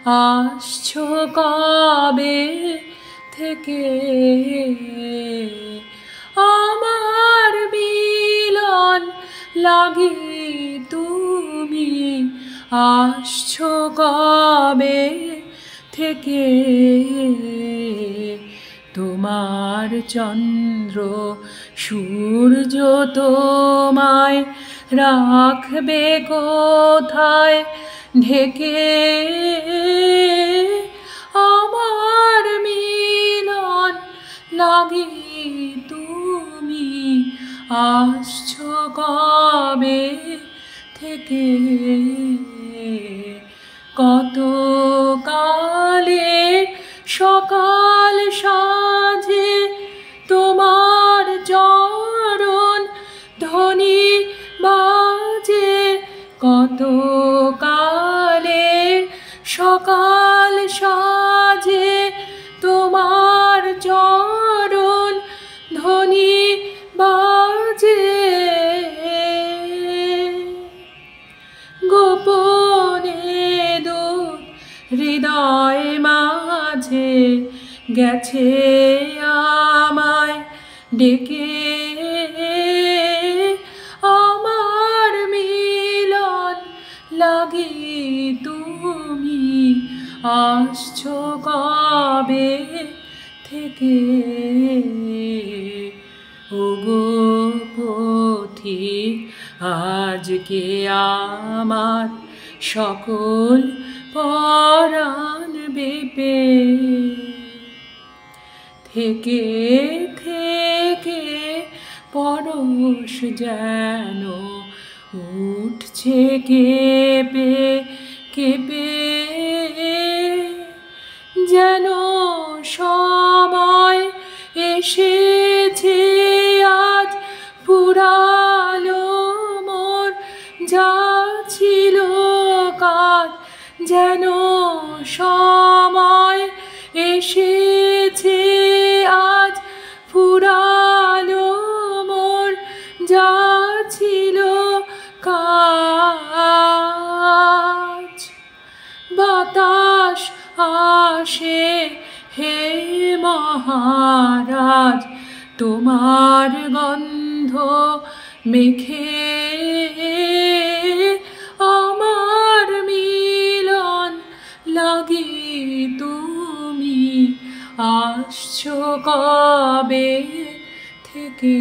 আসছো কবে থেকে আমার মিলন লাগি তুমি আসছো কবে থেকে তোমার চন্দ্র সূর্য তোমায় রাখবে কোথায় ঢেকে আমার মিলন লাগি তুমি আসছো কবে থেকে কত কালে সকাল সাজে তোমার চরণ ধ্বনি বাজে কত কালে সকাল সাজে তোমার চরণ ধ্বনি বাজে গোপনে দূর হৃদয় মাঝে গেছে আমায় ডেকে আমার মিলন লাগি তুমি আসছো কবে থেকে ওগো পথিক আজকে আমার সকল পরাণ বেপে থেকে থেকে পরশ যেন উঠছে কেঁপে কেঁপে যেন সময় এসেছে আজ ফুরালো মোর যা ছিল কাল যেন সময় এসেছে আজ ফুরালো মোর যা ছিল কাজ বাতাস আসে হে মহারাজ তোমার গন্ধ মেখে আমার মিলন লাগি তুমি আসছো কবে থেকে